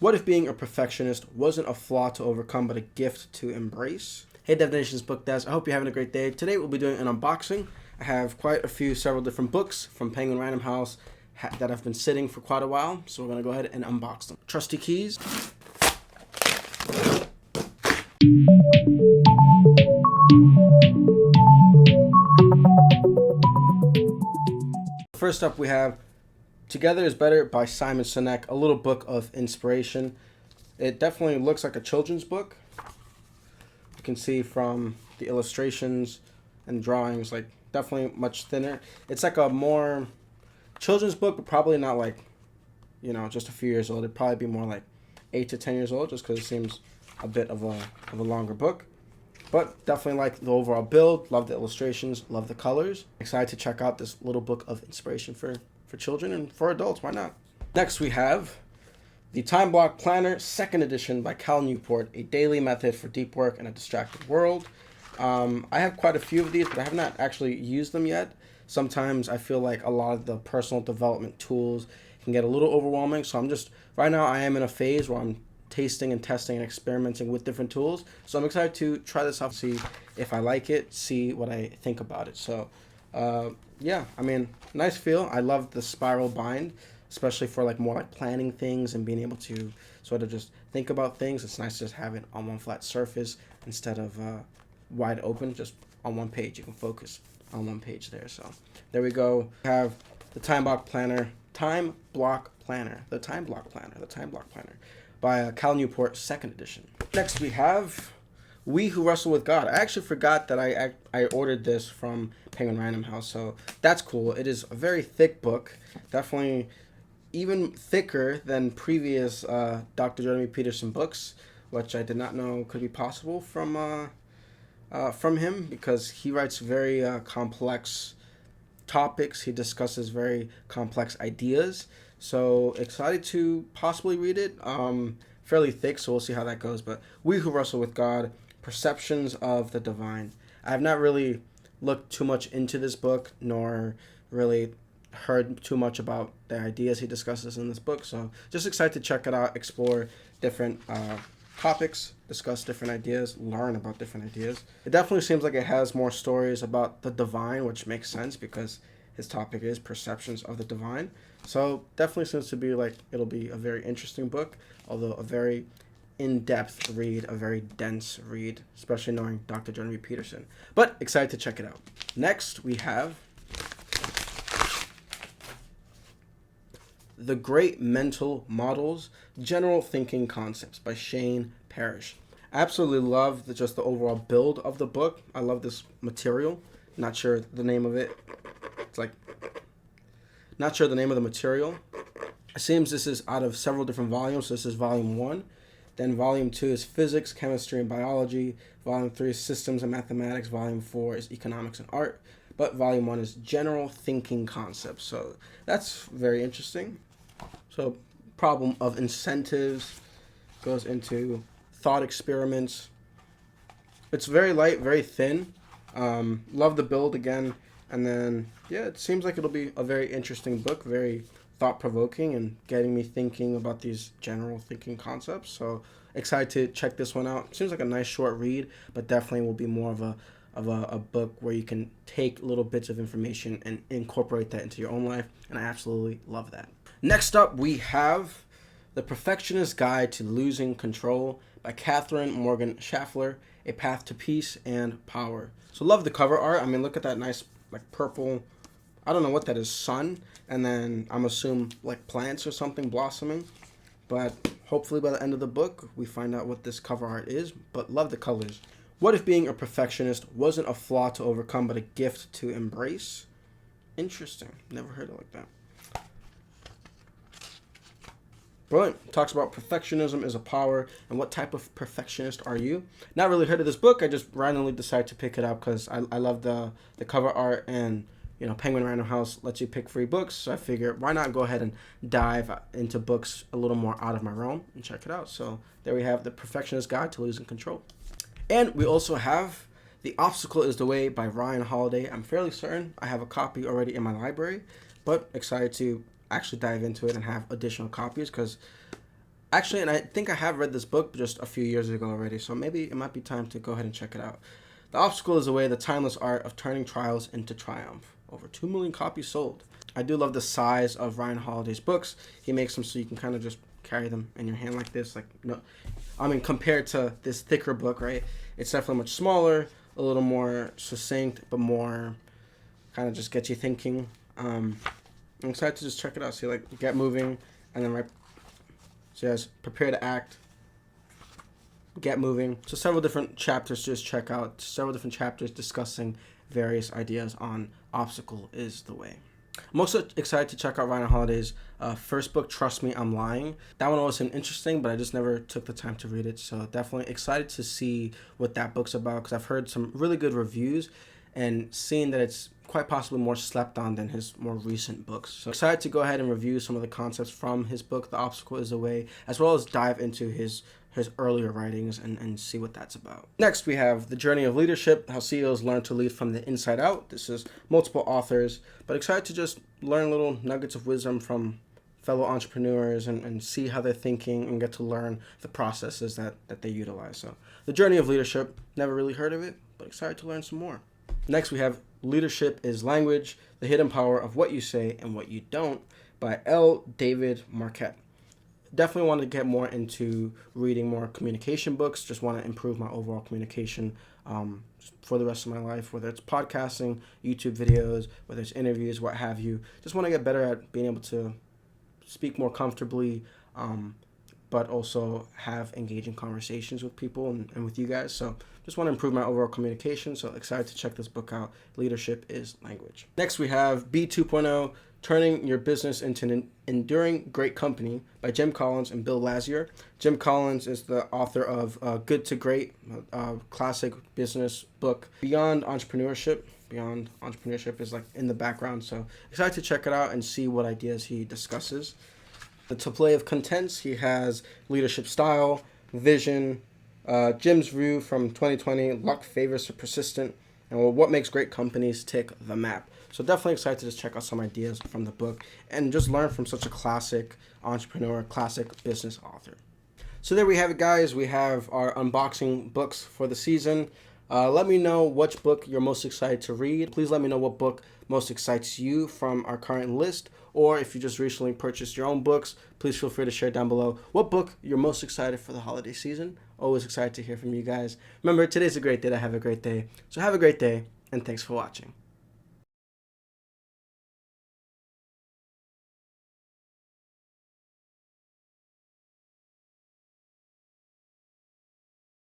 What if being a perfectionist wasn't a flaw to overcome, but a gift to embrace? Hey DevNations, BookDevs. I hope you're having a great day. Today we'll be doing an unboxing. I have several different books from Penguin Random House that have been sitting for quite a while. So we're going to go ahead and unbox them. Trusty keys. First up we have Together is Better by Simon Sinek, a little book of inspiration. It definitely looks like a children's book. You can see from the illustrations and drawings, like definitely much thinner. It's like a more children's book, but probably not like, just a few years old. It'd probably be more like 8 to 10 years old, just because it seems a bit of a longer book. But definitely like the overall build, love the illustrations, love the colors. Excited to check out this little book of inspiration for children and for adults, why not? Next we have the Time Block Planner, 2nd edition by Cal Newport, a daily method for deep work in a distracted world. I have quite a few of these, but I have not actually used them yet. Sometimes I feel like a lot of the personal development tools can get a little overwhelming, so right now I am in a phase where I'm tasting and testing and experimenting with different tools. So I'm excited to try this out, see if I like it, see what I think about it. So yeah, nice feel. I love the spiral bind, especially for more like planning things and being able to sort of just think about things. It's nice to just have it on one flat surface instead of wide open, just on one page. You can focus on one page there. So there we go. We have the Time Block Planner by Cal Newport, 2nd edition. Next we have We Who Wrestle with God. I actually forgot that I ordered this from Penguin Random House, so that's cool. It is a very thick book, definitely even thicker than previous Dr. Jeremy Peterson books, which I did not know could be possible from him, because he writes very complex topics. He discusses very complex ideas. So excited to possibly read it. Fairly thick, so we'll see how that goes. But We Who Wrestle with God, Perceptions of the Divine. I have not really looked too much into this book, nor really heard too much about the ideas he discusses in this book. So just excited to check it out, explore different topics, discuss different ideas, learn about different ideas. It definitely seems like it has more stories about the divine, which makes sense because his topic is perceptions of the divine. So definitely seems to be like it'll be a very interesting book, although a very in-depth read, a very dense read, especially knowing Dr. Jeremy Peterson. But excited to check it out. Next, we have The Great Mental Models, General Thinking Concepts by Shane Parrish. I absolutely love just the overall build of the book. I love this material. Not sure the name of it. Not sure the name of the material. It seems this is out of several different volumes. So this is volume 1. Then volume 2 is Physics, Chemistry, and Biology. Volume 3 is Systems and Mathematics. Volume 4 is Economics and Art. But volume 1 is General Thinking Concepts. So that's very interesting. So problem of incentives goes into thought experiments. It's very light, very thin. Love the build again. And then, yeah, it seems like it'll be a very interesting book, very thought-provoking and getting me thinking about these general thinking concepts. So excited to check this one out. Seems like a nice short read, but definitely will be more of a book where you can take little bits of information and incorporate that into your own life, and I absolutely love that. Next up, we have The Perfectionist's Guide to Losing Control by Catherine Morgan Schaffler, A Path to Peace and Power. So love the cover art. Look at that nice purple, I don't know what that is, sun, and then I'm assuming plants or something blossoming, but hopefully by the end of the book we find out what this cover art is. But love the colors. What if being a perfectionist wasn't a flaw to overcome, but a gift to embrace? Interesting. Never heard it like that. Brilliant. Talks about perfectionism is a power, and what type of perfectionist are you? Not really heard of this book. I just randomly decided to pick it up because I love the cover art, and Penguin Random House lets you pick free books. So I figured, why not go ahead and dive into books a little more out of my realm and check it out. So there we have The Perfectionist's Guide to Losing Control. And we also have The Obstacle is the Way by Ryan Holiday. I'm fairly certain I have a copy already in my library, but excited to actually dive into it and have additional copies because Actually, and I think I have read this book just a few years ago already, so maybe it might be time to go ahead and check it out. The Obstacle is Away, the timeless art of turning trials into triumph. Over 2 million copies sold. I do love the size of Ryan Holiday's books. He makes them so you can kind of just carry them in your hand like this. Like, no, I mean, compared to this thicker book, right? It's definitely much smaller, a little more succinct, but more kind of just get you thinking. I'm excited to just check it out. See, like, get moving, and then right. So yes, prepare to act, get moving. So several different chapters to just check out. Several different chapters discussing various ideas on Obstacle is the Way. I'm also excited to check out Ryan Holiday's first book, Trust Me, I'm Lying. That one always seemed interesting, but I just never took the time to read it. So definitely excited to see what that book's about, because I've heard some really good reviews and seen that it's quite possibly more slept on than his more recent books. So excited to go ahead and review some of the concepts from his book, The Obstacle is the Way, as well as dive into his earlier writings and see what that's about. Next, we have The Journey of Leadership, How CEOs Learn to Lead from the Inside Out. This is multiple authors, but excited to just learn little nuggets of wisdom from fellow entrepreneurs and see how they're thinking and get to learn the processes that they utilize. So The Journey of Leadership, never really heard of it, but excited to learn some more. Next, we have Leadership is Language, The Hidden Power of What You Say and What You Don't by L. David Marquette. Definitely want to get more into reading more communication books. Just want to improve my overall communication for the rest of my life, whether it's podcasting, YouTube videos, whether it's interviews, what have you. Just want to get better at being able to speak more comfortably, but also have engaging conversations with people and with you guys. So just want to improve my overall communication. So excited to check this book out. Leadership is Language. Next, we have B 2.0, Turning Your Business into an Enduring Great Company by Jim Collins and Bill Lazier. Jim Collins is the author of Good to Great, classic business book. Beyond Entrepreneurship is like in the background. So excited to check it out and see what ideas he discusses. The display of contents, he has Leadership Style, Vision, Jim's View from 2020, Luck Favors the Persistent, and What Makes Great Companies Tick, The Map. So definitely excited to just check out some ideas from the book and just learn from such a classic entrepreneur, classic business author. So there we have it, guys. We have our unboxing books for the season. Let me know which book you're most excited to read. Please let me know what book most excites you from our current list, or if you just recently purchased your own books, please feel free to share down below what book you're most excited for the holiday season. Always excited to hear from you guys. Remember, today's a great day to have a great day. So have a great day, and thanks for watching.